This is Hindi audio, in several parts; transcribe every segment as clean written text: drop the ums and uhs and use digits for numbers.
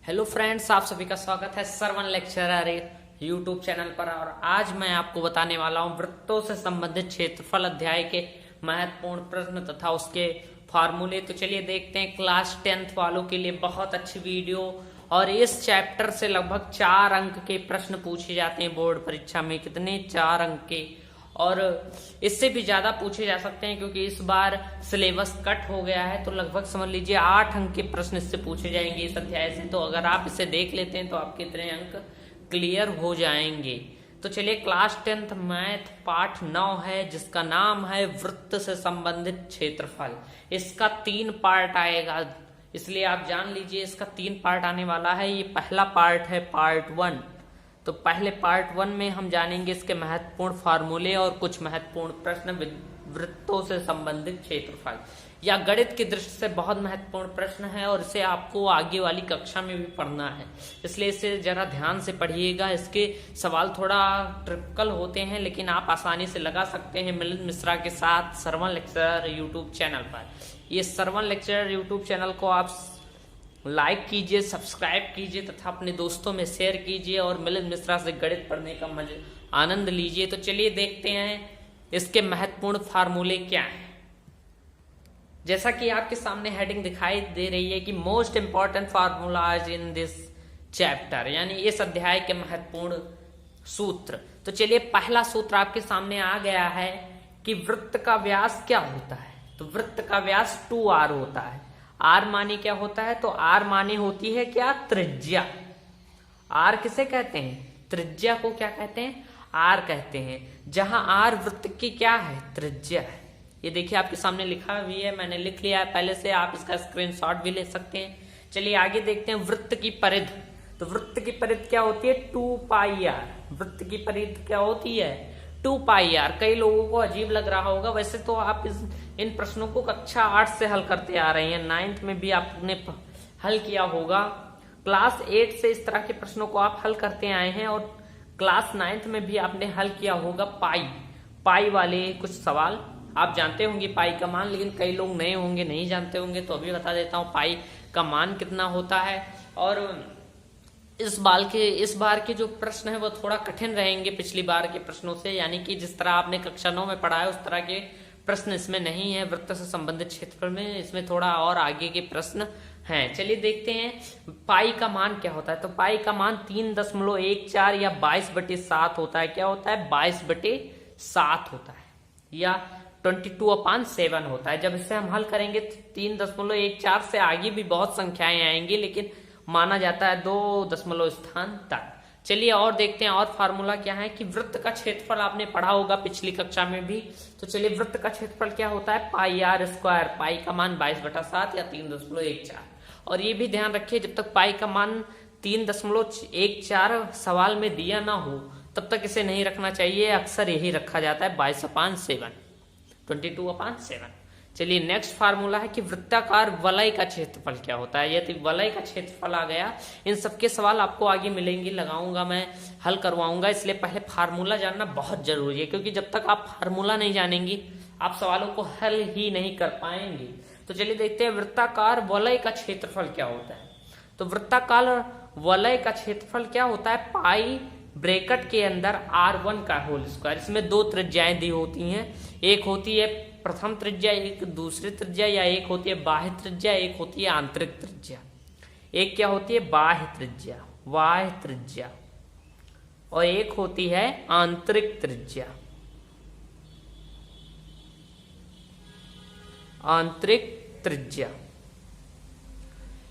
हेलो फ्रेंड्स, आप सभी का स्वागत है सरवन लेक्चरर यूट्यूब चैनल पर। और आज मैं आपको बताने वाला हूं वृत्तों से संबंधित क्षेत्रफल अध्याय के महत्वपूर्ण प्रश्न तथा उसके फार्मूले। तो चलिए देखते हैं। क्लास 10th वालों के लिए बहुत अच्छी वीडियो, और इस चैप्टर से लगभग 4 अंक के प्रश्न पूछे जाते हैं बोर्ड परीक्षा में। कितने? 4 अंक के, और इससे भी ज्यादा पूछे जा सकते हैं क्योंकि इस बार सिलेबस कट हो गया है। तो लगभग समझ लीजिए 8 अंक के प्रश्न इससे पूछे जाएंगे इस अध्याय से। तो अगर आप इसे देख लेते हैं तो आपके इतने अंक क्लियर हो जाएंगे। तो चलिए, क्लास 10th मैथ पाठ 9 है जिसका नाम है वृत्त से संबंधित क्षेत्रफल। इसका 3 पार्ट आएगा, इसलिए आप जान लीजिए इसका 3 पार्ट आने वाला है। ये पहला पार्ट है, पार्ट 1। तो पहले पार्ट 1 में हम जानेंगे इसके महत्वपूर्ण फार्मूले और कुछ महत्वपूर्ण प्रश्न वृत्तों से संबंधित क्षेत्रफल। या गणित की दृष्टि से बहुत महत्वपूर्ण प्रश्न है और इसे आपको आगे वाली कक्षा में भी पढ़ना है, इसलिए इसे जरा ध्यान से पढ़िएगा। इसके सवाल थोड़ा ट्रिपिकल होते हैं लेकिन आप आसानी से लगा सकते हैं मिलिंद मिश्रा के साथ सरवन लेक्चरर यूट्यूब चैनल पर। ये सरवन लेक्चरर यूट्यूब चैनल को आप लाइक कीजिए, सब्सक्राइब कीजिए तथा अपने दोस्तों में शेयर कीजिए और मिलिंद मिश्रा से गणित पढ़ने का आनंद लीजिए। तो चलिए देखते हैं इसके महत्वपूर्ण फार्मूले क्या हैं। जैसा कि आपके सामने हेडिंग दिखाई दे रही है कि most important formulas in this chapter, यानी इस अध्याय के महत्वपूर्ण सूत्र। तो चलिए, पहला सूत्र आपके सामने आ गया है कि वृत्त का व्यास क्या होता है। तो वृत्त का व्यास 2r होता है। आर माने क्या होता है? तो आर माने होती है क्या? त्रिज्या। आर किसे कहते हैं? त्रिज्या को क्या कहते हैं? आर कहते हैं। जहां आर वृत्त की क्या है? त्रिज्या है। ये देखिए आपके सामने लिखा भी है, मैंने लिख लिया है पहले से, आप इसका स्क्रीनशॉट भी ले सकते हैं। चलिए आगे देखते हैं वृत्त की परिधि। तो वृत्त की परिधि क्या होती है? 2πr। वृत्त की परिधि क्या होती है? 2πr। कई लोगों को अजीब लग रहा होगा, वैसे तो आप इन प्रश्नों को कक्षा 8 से हल करते आ रहे हैं। 9th में भी आपने हल किया होगा। क्लास 8 से इस तरह के प्रश्नों को आप हल करते आए हैं और क्लास 9th में भी आपने हल किया होगा पाई वाले कुछ सवाल। आप जानते होंगे पाई का मान, लेकिन कई लोग नए होंगे, नहीं जानते होंगे, तो अभी बता देता हूँ पाई का मान कितना होता है। और इस बार के जो प्रश्न है वो थोड़ा कठिन रहेंगे पिछली बार के प्रश्नों से, यानी कि जिस तरह आपने कक्षा 9 में पढ़ा है उस तरह के प्रश्न इसमें नहीं है। वृत्त से संबंधित क्षेत्रफल में इसमें थोड़ा और आगे के प्रश्न हैं। चलिए देखते हैं पाई का मान क्या होता है। तो पाई का मान 3.14 या 22/7 होता है। क्या होता है? 22/7 होता है, या 22/7 होता है। जब इसे हम हल करेंगे 3.14 से आगे भी बहुत संख्याएं आएंगी, लेकिन माना जाता है 2 दशमलव स्थान तक। चलिए और देखते हैं और फार्मूला क्या है कि वृत्त का क्षेत्रफल आपने पढ़ा होगा पिछली कक्षा में भी। तो चलिए, वृत्त का क्षेत्रफल क्या होता है? πr²। पाई का मान 22/7 या 3.14। और ये भी ध्यान रखिए, जब तक पाई का मान 3.14 सवाल में दिया ना हो तब तक इसे नहीं रखना चाहिए। अक्सर यही रखा जाता है 22/7, 22/7। चलिए नेक्स्ट फार्मूला है कि वृत्ताकार वलय का क्षेत्रफल क्या होता है। यदि वलय का क्षेत्रफल आ गया, इन सबके सवाल आपको आगे मिलेंगे, लगाऊंगा मैं, हल करवाऊंगा, इसलिए पहले फार्मूला जानना बहुत जरूरी है, क्योंकि जब तक आप फार्मूला नहीं जानेंगे आप सवालों को हल ही नहीं कर पाएंगे। तो चलिए देखते हैं वृत्ताकार वलय का क्षेत्रफल क्या होता है। तो वृत्ताकार वलय का क्षेत्रफल क्या होता है? पाई ब्रैकेट के अंदर r1 का होल स्क्वायर। इसमें 2 त्रिज्याएं दी होती हैं, एक होती है प्रथम त्रिज्या, एक दूसरी त्रिज्या, या एक होती है बाह्य त्रिज्या, एक होती है आंतरिक त्रिज्या। एक क्या होती है? बाह्य त्रिज्या, और एक होती है आंतरिक त्रिज्या।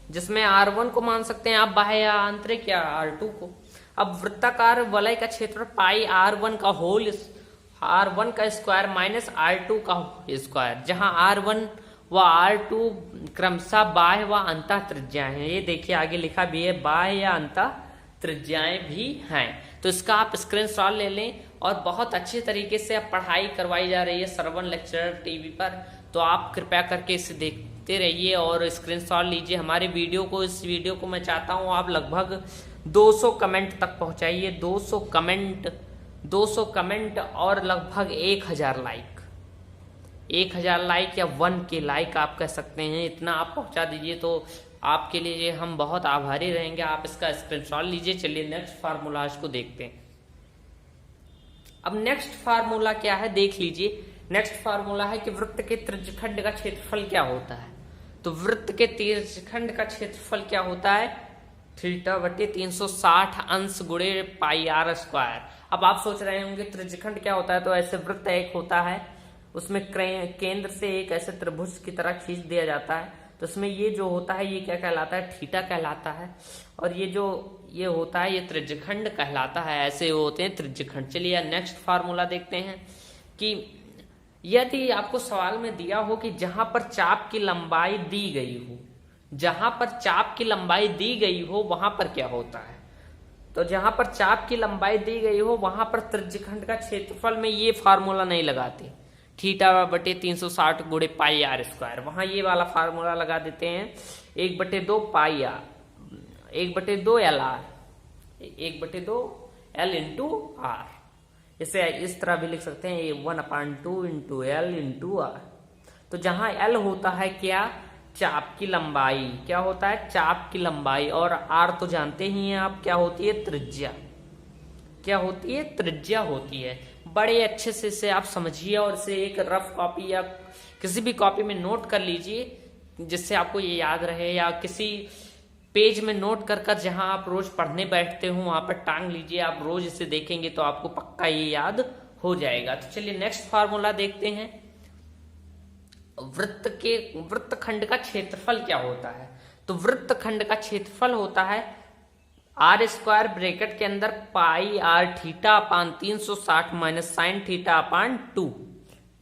जिसमें r1 को मान सकते हैं आप बाह्य या आंतरिक, या r2 को। अब वृत्ताकार वलय का क्षेत्रफल पाई r1 का स्क्वायर माइनस r2 का स्क्वायर, जहां r1 व r2 क्रमशः बाह्य व अंतः त्रिज्याएं हैं। ये देखिए आगे लिखा भी है, बाह्य या अंतः त्रिज्याएं भी हैं। तो इसका आप स्क्रीनशॉट ले लें, और बहुत अच्छे तरीके से अब पढ़ाई करवाई जा रही है सरवन लेक्चरर टीवी पर। तो आप कृपया करके इसे देखते रहिए और स्क्रीनशॉट लीजिए हमारे वीडियो को। इस वीडियो को मैं चाहता हूं आप लगभग 200 कमेंट तक पहुंचाइए। 200 कमेंट और लगभग 1000 लाइक। 1000 लाइक या 1K लाइक आप कह सकते हैं, इतना आप पहुंचा दीजिए तो आपके लिए हम बहुत आभारी रहेंगे। आप इसका स्क्रीनशॉट लीजिए। चलिए नेक्स्ट फार्मूला को देखते हैं। अब नेक्स्ट फार्मूला क्या है देख लीजिए। नेक्स्ट फार्मूला है कि वृत्त के त्रिज्यखंड का क्षेत्रफल क्या होता है। तो वृत्त के त्रिज्यखंड का क्षेत्रफल क्या होता है, थीटा बटे 360 अंश गुणे पाई आर स्क्वायर। अब आप सोच रहे होंगे त्रिज्यखंड क्या होता है। तो ऐसे वृत्त एक होता है, उसमें केंद्र से एक ऐसे त्रिभुज की तरह खींच दिया जाता है। तो इसमें ये जो होता है ये क्या कहलाता है, थीटा कहलाता है। और ये जो ये होता है ये त्रिज्यखंड कहलाता है। ऐसे होते हैं त्रिज्यखंड। चलिए नेक्स्ट फार्मूला देखते हैं कि यदि आपको सवाल में दिया हो कि जहां पर चाप की लंबाई दी गई हो, जहां पर चाप की लंबाई दी गई हो वहां पर क्या होता है। तो जहां पर चाप की लंबाई दी गई हो वहां पर त्रिज्यखंड का क्षेत्रफल में ये फार्मूला नहीं लगाते, थीटा बटे 360 गुणे पाई आर स्क्वायर। वहां ये वाला फार्मूला लगा देते हैं 1/2 pi R, 1/2 L R, 1/2 L into R. इसे इस तरह भी लिख सकते हैं 1/2 इंटू एल इंटू आर। तो जहां एल होता है क्या, चाप की लंबाई, क्या होता है चाप की लंबाई, और आर तो जानते ही हैं आप क्या होती है, त्रिज्या। क्या होती है, त्रिज्या होती है। बड़े अच्छे से इसे आप समझिए और इसे एक रफ कॉपी या किसी भी कॉपी में नोट कर लीजिए जिससे आपको ये याद रहे, या किसी पेज में नोट कर जहां आप रोज पढ़ने बैठते हो वहां पर टांग लीजिए। आप रोज इसे देखेंगे तो आपको पक्का ये याद हो जाएगा। तो चलिए नेक्स्ट फार्मूला देखते हैं। वृत्तखंड का क्षेत्रफल क्या होता है। तो वृत्तखंड का क्षेत्रफल होता है आर स्क्वायर ब्रैकेट के अंदर pi R theta upon 360 minus sine theta upon 2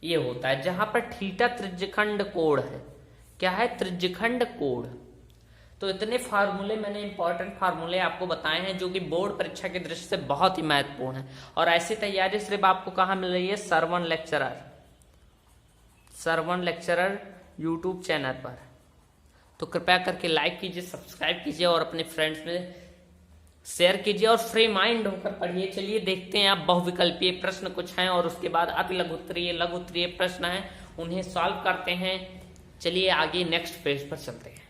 ये होता है। जहां पर थीटा त्रिज्यखंड कोण है। क्या है, त्रिज्यखंड कोण। तो इतने फार्मूले मैंने इंपॉर्टेंट फार्मूले आपको बताए हैं जो कि बोर्ड परीक्षा की दृष्टि से बहुत ही महत्वपूर्ण है। और ऐसी तैयारी सिर्फ आपको कहाँ मिल रही है, सरवन लेक्चरर यूट्यूब चैनल पर। तो कृपया करके लाइक कीजिए, सब्सक्राइब कीजिए और अपने फ्रेंड्स में शेयर कीजिए और फ्री माइंड होकर पढ़िए। चलिए देखते हैं। अब बहुविकल्पीय प्रश्न कुछ हैं और उसके बाद अति लघुत्तरीय लघुत्तरीय प्रश्न हैं, उन्हें सॉल्व करते हैं। चलिए आगे नेक्स्ट पेज पर चलते हैं।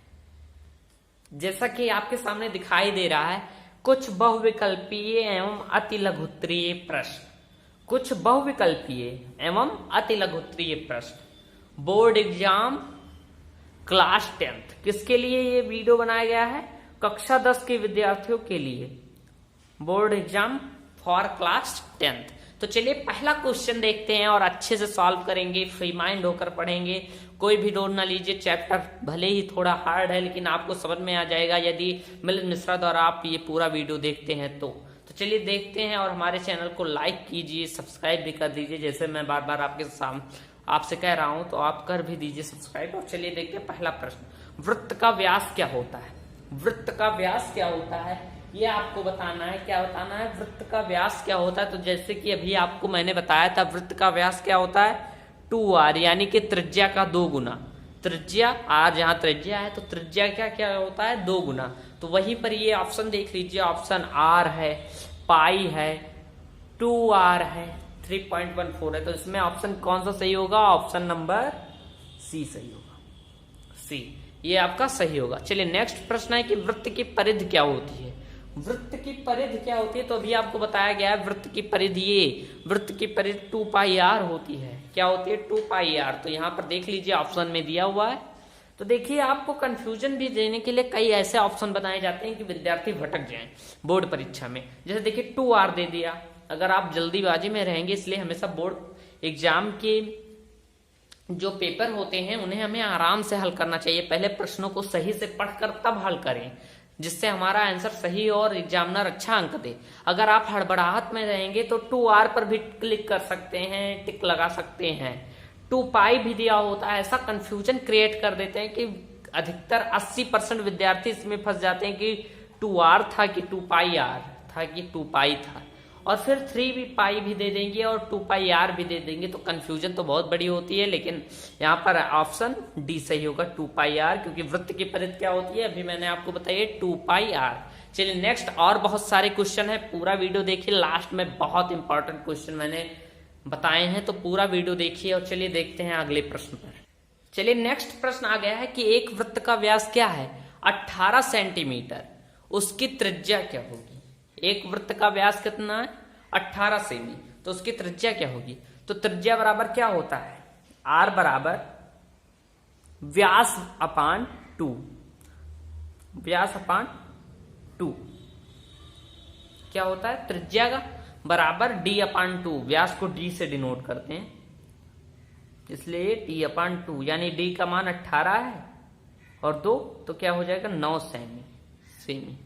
जैसा कि आपके सामने दिखाई दे रहा है कुछ बहुविकल्पीय एवं अति लघुत्तरीय प्रश्न, कुछ बहुविकल्पीय एवं अति लघुत्तरीय प्रश्न बोर्ड एग्जाम क्लास 10th। किसके लिए ये वीडियो बनाया गया है, कक्षा 10 के विद्यार्थियों के लिए, board exam for class 10th। तो चलिए पहला क्वेश्चन देखते हैं और अच्छे से सॉल्व करेंगे, फ्री माइंड होकर पढ़ेंगे। कोई भी डोर ना लीजिए, चैप्टर भले ही थोड़ा हार्ड है लेकिन आपको समझ में आ जाएगा यदि मिलिंद मिश्रा द्वारा आप ये पूरा वीडियो देखते हैं तो चलिए देखते हैं। और हमारे चैनल को लाइक कीजिए, सब्सक्राइब भी कर दीजिए। जैसे मैं बार बार आपसे कह रहा हूं तो आप कर भी दीजिए सब्सक्राइब। और चलिए देखते हैं पहला प्रश्न, वृत्त का व्यास क्या होता है। वृत्त का व्यास क्या होता है ये आपको बताना है। क्या बताना है, वृत्त का व्यास क्या होता है। तो जैसे कि अभी आपको मैंने बताया था वृत्त का व्यास क्या होता है, 2r, यानी कि त्रिज्या का 2 गुना। त्रिज्या r, जहां त्रिज्या है तो त्रिज्या क्या क्या होता है, 2 गुना। तो वहीं पर ये ऑप्शन देख लीजिए, ऑप्शन r है, पाई है, 2r है, 3.14 है। तो इसमें ऑप्शन कौन सा सही होगा, ऑप्शन नंबर सी सही होगा, सी ये आपका सही होगा। चलिए नेक्स्ट प्रश्न है कि वृत्त की परिधि क्या होती है। वृत्त की परिधि क्या होती है, तो अभी आपको बताया गया है वृत्त की परिधि, ये वृत्त की परिधि 2 पाई आर होती है। क्या होती है, 2 पाई आर। तो यहाँ पर देख लीजिए ऑप्शन में दिया हुआ है। तो देखिए आपको कंफ्यूजन भी देने के लिए कई ऐसे ऑप्शन बनाए जाते हैं कि विद्यार्थी भटक जाएं बोर्ड परीक्षा में। जैसे देखिए 2r दे दिया, अगर आप जल्दीबाजी में रहेंगे, इसलिए हमेशा बोर्ड एग्जाम के जो पेपर होते हैं उन्हें हमें आराम से हल करना चाहिए। पहले प्रश्नों को सही से पढ़कर तब हल करें जिससे हमारा आंसर सही हो और एग्जामिनर अच्छा अंक दे। अगर आप हड़बड़ाहट में रहेंगे तो 2r पर भी क्लिक कर सकते हैं, टिक लगा सकते हैं। 2 पाई भी दिया होता है, ऐसा कंफ्यूजन क्रिएट कर देते हैं कि अधिकतर 80% विद्यार्थी इसमें फंस जाते हैं कि 2r था कि 2 पाई r था कि 2 पाई था, और फिर 3 भी पाई भी दे देंगे और 2 पाई r भी दे देंगे। तो कंफ्यूजन तो बहुत बड़ी होती है, लेकिन यहाँ पर ऑप्शन डी सही होगा, 2 पाई r, क्योंकि वृत्त की परिधि क्या होती है अभी मैंने आपको बताइए 2 पाई r। चलिए नेक्स्ट, और बहुत सारे क्वेश्चन है, पूरा वीडियो देखिए। लास्ट में बहुत इंपॉर्टेंट क्वेश्चन मैंने बताए हैं, तो पूरा वीडियो देखिए। और चलिए देखते हैं अगले प्रश्न पर। चलिए नेक्स्ट प्रश्न आ गया है कि एक वृत्त का व्यास क्या है, 18 सेंटीमीटर, उसकी त्रिज्या क्या होगी? एक वृत्त का व्यास कितना है? 18 सेमी, तो उसकी त्रिज्या क्या होगी? तो त्रिज्या बराबर क्या होता है? आर बराबर व्यास अपान 2, व्यास अपान 2 क्या होता है? त्रिज्या का बराबर डी अपान 2, व्यास को डी से डिनोट करते हैं, इसलिए डी अपान 2, यानी डी का मान 18 है और 2, तो क्या हो जाएगा? 9 सेमी।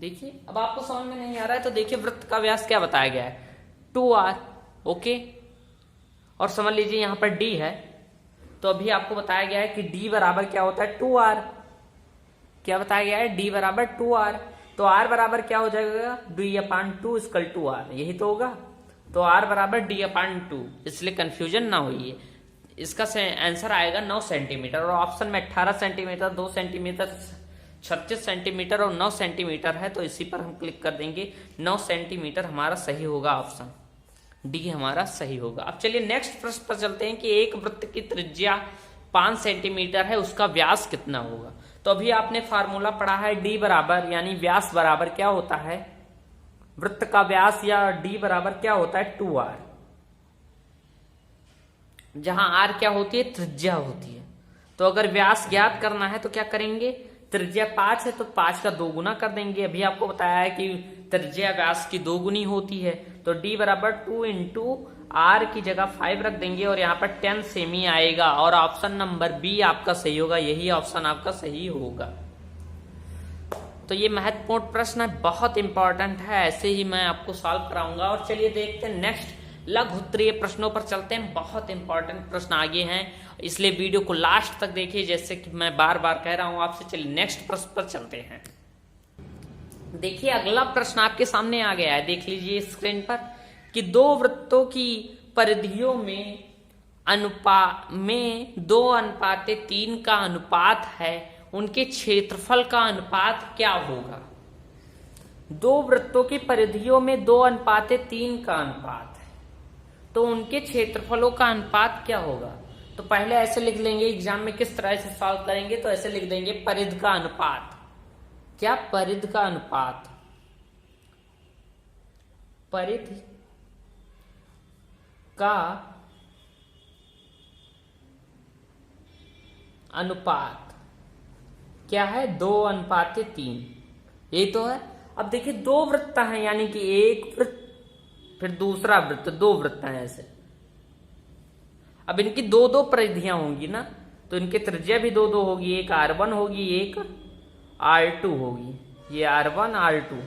देखिए अब आपको समझ में नहीं आ रहा है तो देखिए वृत्त का व्यास क्या बताया गया है? 2r। ओके, और समझ लीजिए यहां पर d है, तो अभी आपको बताया गया है कि d बराबर क्या होता है? 2r। क्या बताया गया है? d बराबर 2r, तो r बराबर क्या हो जाएगा? d upon 2 equal to r, यही तो होगा। तो r बराबर d अपान 2, इसलिए कंफ्यूजन ना होइए, इसका आंसर आएगा 9 सेंटीमीटर। और ऑप्शन में 18 सेंटीमीटर, 2 सेंटीमीटर, 36 सेंटीमीटर और 9 सेंटीमीटर है, तो इसी पर हम क्लिक कर देंगे। 9 सेंटीमीटर हमारा सही होगा, ऑप्शन डी हमारा सही होगा। अब चलिए नेक्स्ट प्रश्न पर चलते हैं कि एक वृत्त की त्रिज्या 5 सेंटीमीटर है, उसका व्यास कितना होगा? तो अभी आपने फार्मूला पढ़ा है डी बराबर, यानी व्यास बराबर क्या होता है? वृत्त का व्यास या डी बराबर क्या होता है? 2r, जहां r क्या होती है? त्रिज्या होती है। तो अगर व्यास ज्ञात करना है तो क्या करेंगे? त्रिज्या 5 है तो 5 का 2 गुना कर देंगे। अभी आपको बताया है कि त्रिज्या व्यास की 2 गुनी होती है, तो d बराबर 2 इंटू r की जगह 5 रख देंगे और यहाँ पर 10 सेमी आएगा, और ऑप्शन नंबर बी आपका सही होगा, यही ऑप्शन आपका सही होगा। तो ये महत्वपूर्ण प्रश्न है, बहुत इंपॉर्टेंट है, ऐसे ही मैं आपको सॉल्व कराऊंगा। और चलिए देखते हैं नेक्स्ट लघु उत्तरीय प्रश्नों पर चलते हैं। बहुत इंपॉर्टेंट प्रश्न आगे हैं, इसलिए वीडियो को लास्ट तक देखिए, जैसे कि मैं बार बार कह रहा हूं आपसे। चलिए नेक्स्ट प्रश्न पर चलते हैं। देखिए अगला प्रश्न आपके सामने आ गया है, देख लीजिए स्क्रीन पर कि दो वृत्तों की परिधियों में 2:3 का अनुपात है, उनके क्षेत्रफल का अनुपात क्या होगा? दो वृत्तों की परिधियों में 2:3 का अनुपात है, तो उनके क्षेत्रफलों का अनुपात क्या होगा? तो पहले ऐसे लिख लेंगे, एग्जाम में किस तरह से सॉल्व करेंगे तो ऐसे लिख देंगे परिधि का अनुपात। क्या? परिधि का अनुपात। परिधि का अनुपात क्या है? 2:3, यही तो है। अब देखिए दो वृत्त हैं, यानी कि एक वृत्त फिर दूसरा वृत्त, दो वृत्त हैं ऐसे। अब इनकी दो दो परिधियां होंगी ना, तो इनकी त्रिज्या भी दो दो होगी, एक r1 होगी, एक r2 होगी। ये r1 r2।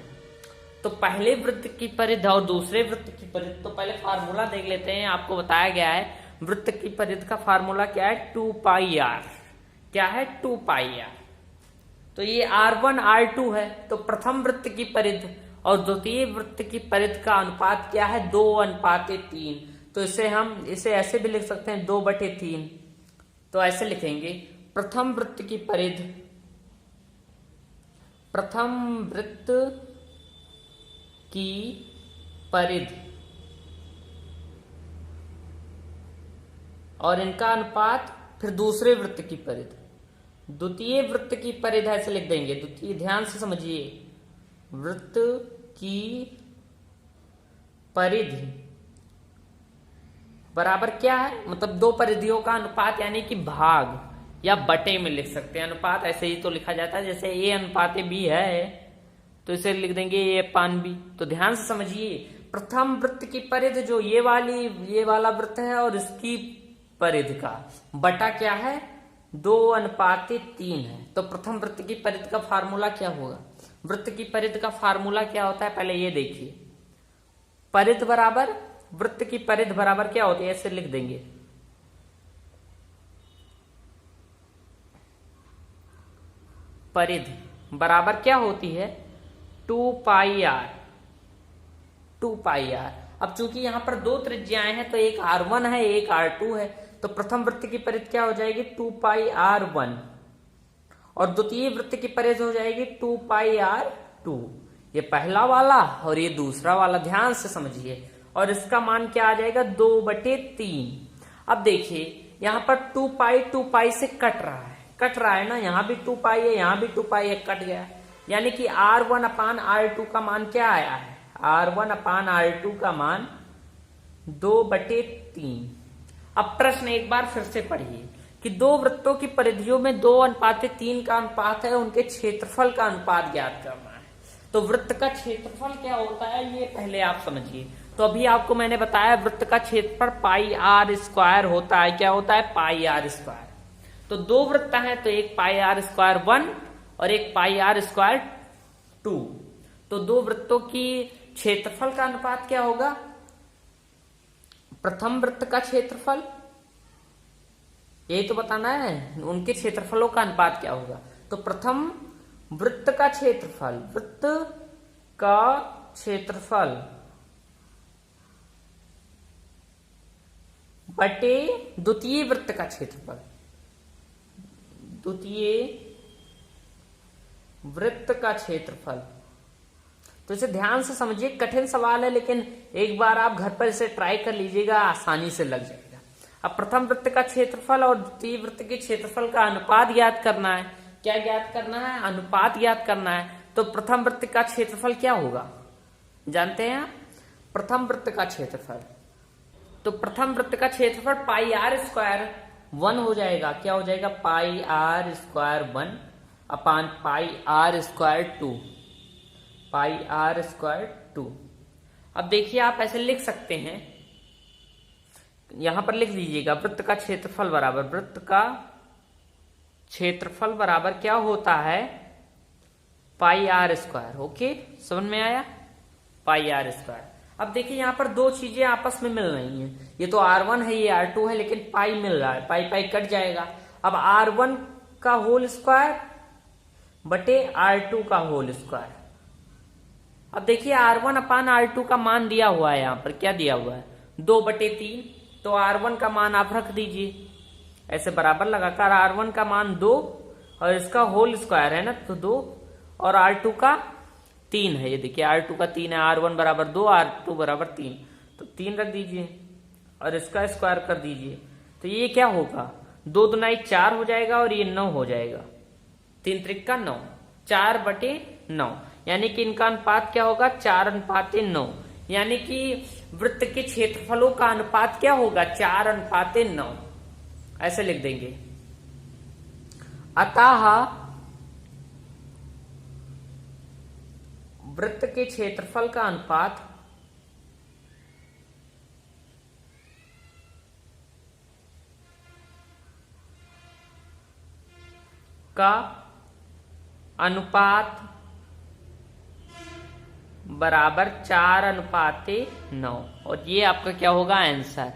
तो पहले वृत्त की परिधि और दूसरे वृत्त की परिधि, तो पहले फार्मूला देख लेते हैं। आपको बताया गया है वृत्त की परिधि का फार्मूला क्या है? 2πr। क्या है? 2πr। तो ये r1 r2 है, तो प्रथम वृत्त की परिधि और द्वितीय वृत्त की परिधि का अनुपात क्या है? 2:3। तो इसे ऐसे भी लिख सकते हैं 2/3। तो ऐसे लिखेंगे प्रथम वृत्त की परिधि, प्रथम वृत्त की परिधि और इनका अनुपात, फिर दूसरे वृत्त की परिधि, द्वितीय वृत्त की परिधि ऐसे लिख देंगे। द्वितीय, ध्यान से समझिए, वृत्त की परिधि बराबर क्या है? मतलब दो परिधियों का अनुपात, यानी कि भाग या बटे में लिख सकते हैं। अनुपात ऐसे ही तो लिखा जाता है, जैसे a अनुपात b है तो इसे लिख देंगे a/b। तो ध्यान से समझिए, प्रथम वृत्त की परिधि जो ये वाला वृत्त है और इसकी परिधि का बटा क्या है? 2:3 है। तो प्रथम वृत्त की परिधि का फार्मूला क्या होगा? वृत्त की परिधि का फार्मूला क्या होता है? पहले ये देखिए, परिधि बराबर, वृत्त की परिधि बराबर क्या होती है? ऐसे लिख देंगे, परिधि बराबर क्या होती है? 2πr। 2πr। अब चूंकि यहां पर दो त्रिज्याएं हैं, तो एक r1 है, एक r2 है, तो प्रथम वृत्त की परिधि क्या हो जाएगी? 2πr1 और द्वितीय वृत्त की परिधि हो जाएगी 2πr2। ये पहला वाला और ये दूसरा वाला, ध्यान से समझिए। और इसका मान क्या आ जाएगा? 2/3। अब देखिए यहां पर 2π से कट रहा है, कट रहा है ना, यहाँ भी 2 पाई है, यहाँ भी 2 पाई है, कट गया। यानी कि R1/R2 का मान क्या आया है? R1/R2 का मान 2/3। अब प्रश्न एक बार फिर से पढ़िए कि दो वृत्तों की परिधियों में 2:3 का अनुपात है, उनके क्षेत्रफल का अनुपात ज्ञात करना है। तो वृत्त का क्षेत्रफल क्या होता है ये पहले आप समझिए। तो अभी आपको मैंने बताया वृत्त का क्षेत्रफल πr² होता है। क्या होता है? πr²। तो दो वृत्त हैं, तो एक πr² 1 और एक πr² 2। तो दो वृत्तों की क्षेत्रफल का अनुपात क्या होगा? प्रथम वृत्त का क्षेत्रफल, यही तो बताना है, उनके क्षेत्रफलों का अनुपात क्या होगा। तो प्रथम वृत्त का क्षेत्रफल, वृत्त का क्षेत्रफल बटे द्वितीय वृत्त का क्षेत्रफल, द्वितीय वृत्त का क्षेत्रफल। तो इसे ध्यान से समझिए, कठिन सवाल है लेकिन एक बार आप घर पर इसे ट्राई कर लीजिएगा, आसानी से लग जाएगा। अब प्रथम वृत्त का क्षेत्रफल और द्वितीय वृत्त के क्षेत्रफल का अनुपात ज्ञात करना है। क्या ज्ञात करना है? अनुपात ज्ञात करना है। तो प्रथम वृत्त का क्षेत्रफल क्या होगा जानते हैं आप? प्रथम वृत्त का क्षेत्रफल, तो प्रथम वृत्त का क्षेत्रफल πr² 1 हो जाएगा। क्या हो जाएगा? πr² 1 अपान πr² 2, πr² 2। अब देखिए आप ऐसे लिख सकते हैं, यहां पर लिख लीजिएगा वृत्त का क्षेत्रफल बराबर, वृत्त का क्षेत्रफल बराबर क्या होता है? πr²। ओके, समझ में आया? πr²। अब देखिए यहां पर दो चीजें आपस में मिल रही हैं, ये तो R1 है, ये R2 है, लेकिन पाई मिल रहा है, पाई पाई कट जाएगा। अब R1 का होल स्क्वायर बटे R2 का होल स्क्वायर। अब देखिए R1/R2 का मान दिया हुआ है, यहां पर क्या दिया हुआ है? 2/3। तो R1 का मान आप रख दीजिए ऐसे बराबर लगाकर, R1 का मान 2 और इसका होल स्क्वायर है ना, तो 2 और R2 का 3 है। ये देखिए R2 का 3 है, R1 बराबर 2, R2 बराबर 3, तो 3 रख दीजिए और इसका स्क्वायर कर दीजिए। तो ये क्या होगा? 2 दूनी 4 हो जाएगा और ये 9 हो जाएगा। 3 त्रिक 9, 4/9। यानी कि इनका अनुपात क्या होगा? 4:9। यानी कि वृत्त के क्षेत्रफलों का अनुपात क्या होगा? 4:9। ऐसे लिख देंगे। अतः वृत्त के क्षेत्रफल का अनुपात बराबर 4:9। और ये आपका क्या होगा? आंसर।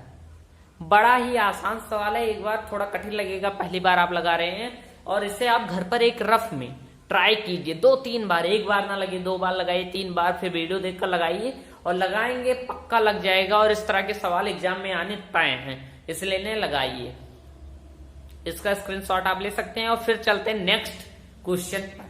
बड़ा ही आसान सवाल है, एक बार थोड़ा कठिन लगेगा, पहली बार आप लगा रहे हैं, और इसे आप घर पर एक रफ में ट्राई कीजिए 2-3 बार, एक बार ना लगे 2 बार लगाइए, 3 बार, फिर वीडियो देखकर लगाइए, और लगाएंगे पक्का लग जाएगा। और इस तरह के सवाल एग्जाम में आने तय हैं, इसलिए इन्हें लगाइए। इसका स्क्रीनशॉट आप ले सकते हैं। और फिर चलते हैं नेक्स्ट क्वेश्चन पर।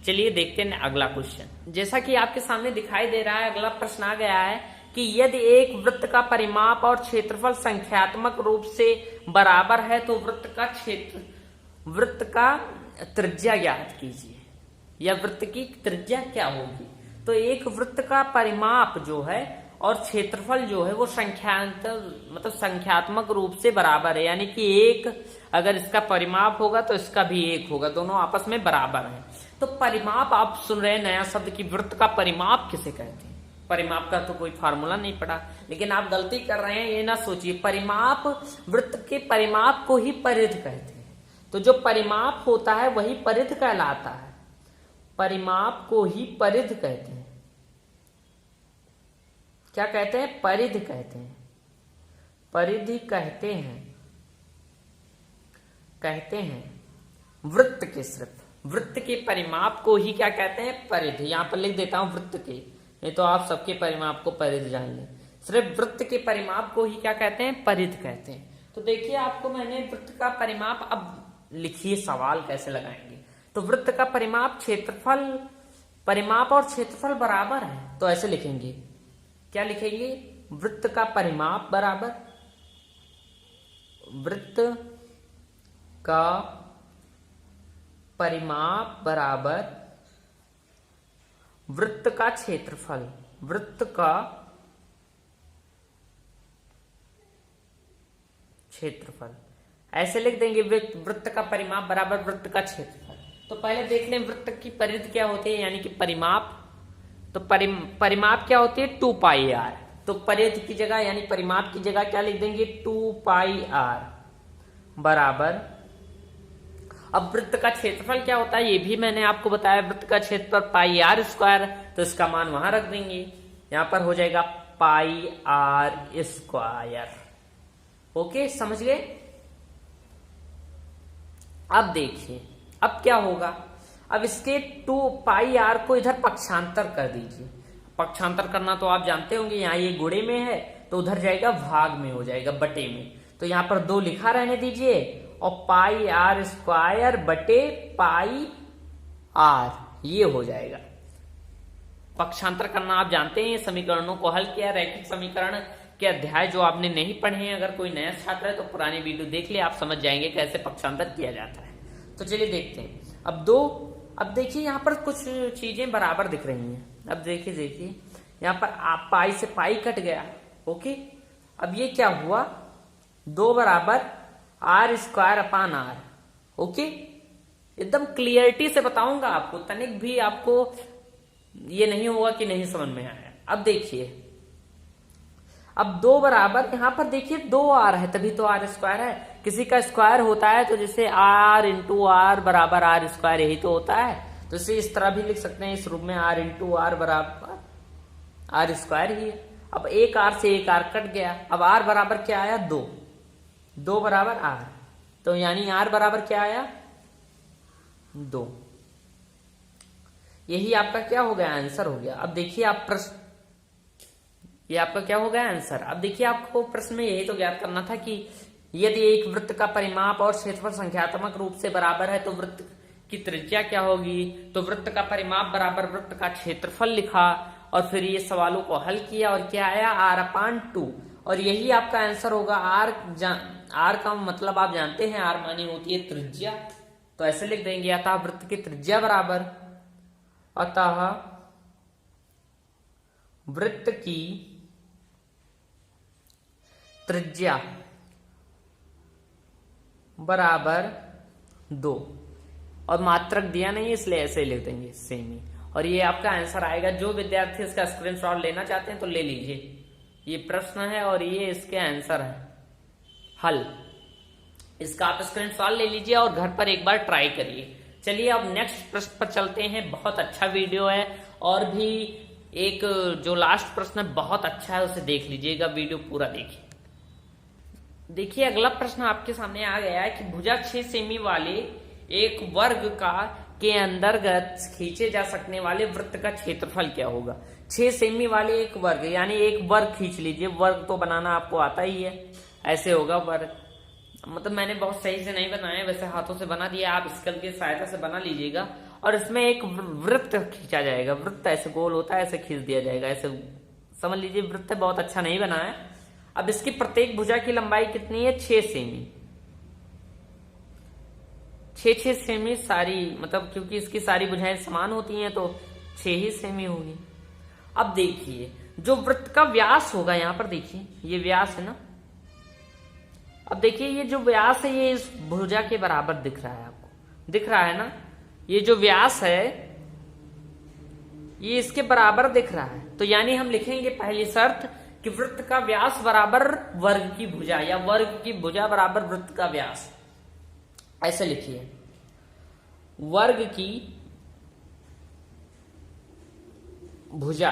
चलिए देखते हैं अगला क्वेश्चन। जैसा कि आपके सामने दिखाई दे रहा है, अगला प्रश्न आ गया है कि यदि एक वृत्त का परिमाप और क्षेत्रफल संख्यात्मक रूप से बराबर है तो वृत्त का त्रिज्या ज्ञात कीजिए, या वृत्त की त्रिज्या क्या होगी। तो एक वृत्त का परिमाप जो है और क्षेत्रफल जो है वो संख्यात्मक रूप से बराबर है, यानी कि एक अगर इसका परिमाप होगा तो इसका भी 1 होगा, दोनों आपस में बराबर हैं। तो परिमाप आप सुन रहे हैं नया शब्द कि वृत्त का परिमाप किसे कहते हैं। परिमाप का तो कोई फार्मूला नहीं पड़ा, लेकिन आप गलती कर रहे हैं, ये ना सोचिए। परिमाप, वृत्त के परिमाप को ही परिध कहते हैं। तो जो परिमाप होता है वही परिध कहलाता है, परिमाप को ही परिध कहते हैं। क्या कहते हैं? परिध कहते हैं, परिधि कहते हैं वृत्त के, सिर्फ वृत्त के परिमाप को ही क्या कहते हैं? परिध। यहां पर लिख देता हूं वृत्त के, नहीं तो आप सबके परिमाप को परिध जान लें। सिर्फ वृत्त के परिमाप को ही क्या कहते हैं? परिध कहते हैं। तो देखिए आपको मैंने वृत्त का परिमाप, अब लिखिए सवाल कैसे लगाएंगे। तो वृत्त का परिमाप, क्षेत्रफल, परिमाप और क्षेत्रफल बराबर है, तो ऐसे लिखेंगे। क्या लिखेंगे? वृत्त का परिमाप बराबर वृत्त का परिमाप बराबर वृत्त का क्षेत्रफल, वृत्त का क्षेत्रफल ऐसे लिख देंगे, वृत्त का परिमाप बराबर वृत्त का क्षेत्रफल। तो पहले देख लें वृत्त की परिधि क्या होती है, यानी कि परिमाप। तो परिमाप क्या होती है, 2 पाई आर। तो परिधि की जगह यानी परिमाप की जगह क्या लिख देंगे, 2 पाई आर बराबर। अब वृत्त का क्षेत्रफल क्या होता है ये भी मैंने आपको बताया, वृत्त का क्षेत्रफल पाई आर स्क्वायर। तो इसका मान वहां रख देंगे, यहां पर हो जाएगा पाई आर स्क्वायर। ओके, समझ गए। अब देखिए अब क्या होगा, अब इसके 2 पाई आर को इधर पक्षांतर कर दीजिए। पक्षांतर करना तो आप जानते होंगे, यहाँ ये गुणे में है तो उधर जाएगा भाग में, हो जाएगा बटे में। तो यहाँ पर 2 लिखा रहने दीजिए और पाई आर स्क्वायर बटे पाई आर, ये हो जाएगा। पक्षांतर करना आप जानते हैं, समीकरणों को हल किया, रैखिक समीकरण के अध्याय जो आपने नहीं पढ़े हैं, अगर कोई नया छात्र है तो पुरानी वीडियो देख ले, आप समझ जाएंगे कैसे पक्षांतर किया जाता है। तो चलिए देखते हैं। अब देखिए यहाँ पर कुछ चीजें बराबर दिख रही हैं। अब देखिए यहाँ पर आप पाई से पाई कट गया। ओके, अब ये क्या हुआ, 2 बराबर R square upon R. Okay, एकदम क्लियरिटी से बताऊंगा आपको, तनिक भी आपको ये नहीं होगा कि नहीं समझ में आया। अब देखिए, अब 2 बराबर, यहां पर देखिए 2 आर है तभी तो आर स्क्वायर है। किसी का स्क्वायर होता है तो जैसे आर इंटू आर बराबर आर स्क्वायर, यही तो होता है। तो इसे इस तरह भी लिख सकते हैं, इस रूप में आर इंटू आर बराबर आर स्क्वायर ही है। अब एक आर से एक आर कट गया, अब आर बराबर क्या आया, 2 बराबर आर, तो यानी आर बराबर क्या आया, 2। यही आपका क्या हो गया, आंसर हो गया। अब देखिए आप प्रश्न, ये आपका क्या हो गया, आंसर। अब देखिए आपको प्रश्न में यही तो ज्ञात करना था कि यदि एक वृत्त का परिमाप और क्षेत्रफल संख्यात्मक रूप से बराबर है तो वृत्त की त्रिज्या क्या होगी। तो वृत्त का परिमाप बराबर वृत्त का क्षेत्रफल लिखा और फिर ये सवालों को हल किया और क्या आया, r/2। और यही आपका आंसर होगा। आर का मतलब आप जानते हैं, आर मानी होती है त्रिज्या। तो ऐसे लिख देंगे, अतः वृत्त की त्रिज्या बराबर, अतः वृत्त की त्रिज्या बराबर 2। और मात्रक दिया नहीं इसलिए ऐसे लिख देंगे सेमी, और ये आपका आंसर आएगा। जो विद्यार्थी इसका स्क्रीनशॉट लेना चाहते हैं तो ले लीजिए, ये प्रश्न है और ये इसके आंसर है, हल। इसका आप स्क्रीनशॉट ले लीजिए और घर पर एक बार ट्राई करिए। चलिए अब नेक्स्ट प्रश्न पर चलते हैं। बहुत अच्छा वीडियो है, और भी एक जो लास्ट प्रश्न है बहुत अच्छा है, उसे देख लीजिएगा, वीडियो पूरा देखिए। देखिए अगला प्रश्न आपके सामने आ गया है कि भुजा 6 सेमी वाले एक वर्ग का के अंतर्गत खींचे जा सकने वाले वृत्त का क्षेत्रफल क्या होगा। 6 सेमी वाले एक वर्ग, यानी एक वर्ग खींच लीजिए। वर्ग तो बनाना आपको आता ही है, ऐसे होगा वर्ग। मतलब मैंने बहुत सही से नहीं बनाया, वैसे हाथों से बना दिया, आप स्केल की सहायता से बना लीजिएगा। और इसमें एक वृत्त खींचा जाएगा, वृत्त ऐसे गोल होता है, ऐसे खींच दिया जाएगा, ऐसे समझ लीजिए। वृत्त बहुत अच्छा नहीं बना है। अब इसकी प्रत्येक भुजा की लंबाई कितनी है, 6 सेमी। 6 सेमी सारी, मतलब क्योंकि इसकी सारी भुजाएं समान होती हैं तो 6 ही सेमी होगी। अब देखिए जो वृत्त का व्यास होगा, यहां पर देखिए ये व्यास है ना। अब देखिए ये जो व्यास है ये इस भुजा के बराबर दिख रहा है, आपको दिख रहा है ना। ये जो व्यास है ये इसके बराबर दिख रहा है। तो यानी हम लिखेंगे पहली शर्त कि वृत्त का व्यास बराबर वर्ग की भुजा, या वर्ग की भुजा बराबर वृत्त का व्यास। ऐसे लिखिए, वर्ग की भुजा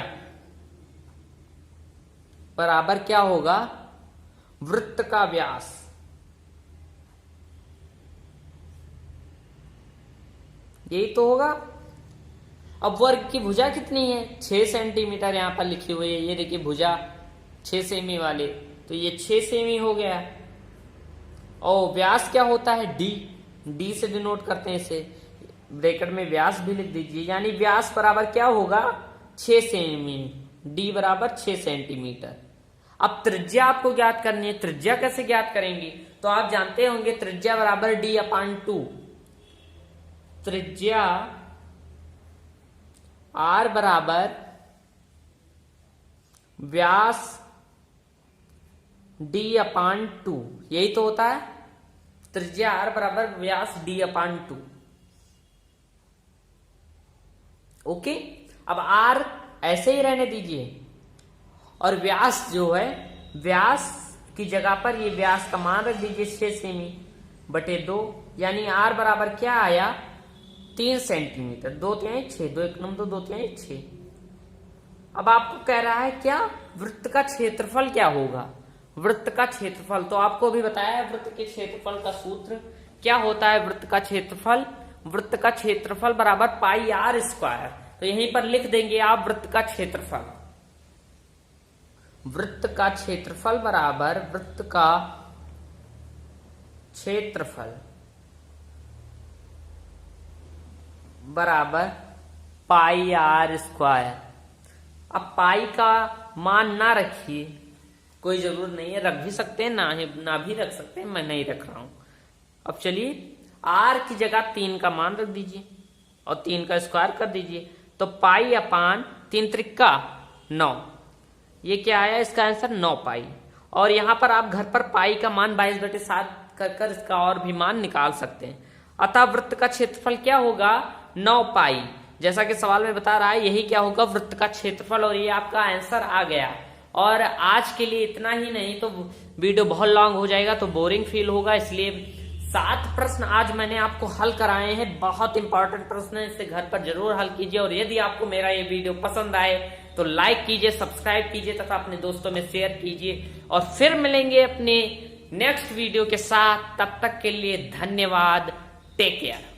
बराबर क्या होगा, वृत्त का व्यास। यही तो होगा। अब वर्ग की भुजा कितनी है, 6 सेंटीमीटर यहां पर लिखी हुई है। ये देखिए भुजा 6 सेमी वाले, तो ये 6 सेमी हो गया। और व्यास क्या होता है, डी से डिनोट करते हैं इसे, ब्रैकेट में व्यास भी लिख दीजिए। यानी व्यास बराबर क्या होगा, 6 सेमी, डी बराबर 6 सेंटीमीटर। अब त्रिज्या आपको ज्ञात करनी है। त्रिज्या कैसे ज्ञात करेंगे, तो आप जानते होंगे त्रिज्या बराबर D/2। त्रिज्या r बराबर व्यास d/2, यही तो होता है। त्रिज्या r बराबर व्यास d/2। ओके, अब r ऐसे ही रहने दीजिए और व्यास जो है, व्यास की जगह पर ये व्यास का मान रख दीजिए 6 सेमी बटे 2, यानी r बराबर क्या आया 3 सेंटीमीटर। 2 3 6, 2 1 9 2 3 6। अब आपको कह रहा है क्या वृत्त का क्षेत्रफल क्या होगा। वृत्त का क्षेत्रफल तो आपको अभी बताया है, वृत्त के क्षेत्रफल का सूत्र क्या होता है। वृत्त का क्षेत्रफल, वृत्त का क्षेत्रफल बराबर पाई r स्क्वायर। तो यहीं पर लिख देंगे आप वृत्त का क्षेत्रफल। वृत्त का क्षेत्रफल बराबर वृत्त का क्षेत्रफल बराबर पाई r स्क्वायर। अब पाई का मान ना रखिए, कोई जरूरत नहीं है, रख भी सकते हैं ना भी रख सकते हैं, मैं नहीं रख रहा हूं। अब चलिए r की जगह 3 का मान रख दीजिए और 3 का स्क्वायर कर दीजिए, तो पाई अपान 3 त्रिका 9। ये क्या आया इसका आंसर 9 पाई। और यहां पर आप घर पर पाई का मान 22/7 कर इसका और भी मान निकाल सकते हैं। अतः वृत्त का क्षेत्रफल क्या होगा 9 पाई। जैसा कि सवाल में बता रहा है, यही क्या होगा वृत्त का क्षेत्रफल, और ये आपका आंसर आ गया। और आज के लिए इतना ही, नहीं तो वीडियो बहुत लॉन्ग हो जाएगा तो बोरिंग फील होगा, इसलिए 7 प्रश्न आज मैंने आपको हल कराए हैं। बहुत इंपॉर्टेंट प्रश्न है, इसे घर पर जरूर हल कीजिए। और यदि आपको मेरा ये वीडियो पसंद आए तो लाइक कीजिए, सब्सक्राइब कीजिए तथा अपने दोस्तों में शेयर कीजिए। और फिर मिलेंगे अपने नेक्स्ट वीडियो के साथ, तब तक के लिए धन्यवाद। Take care.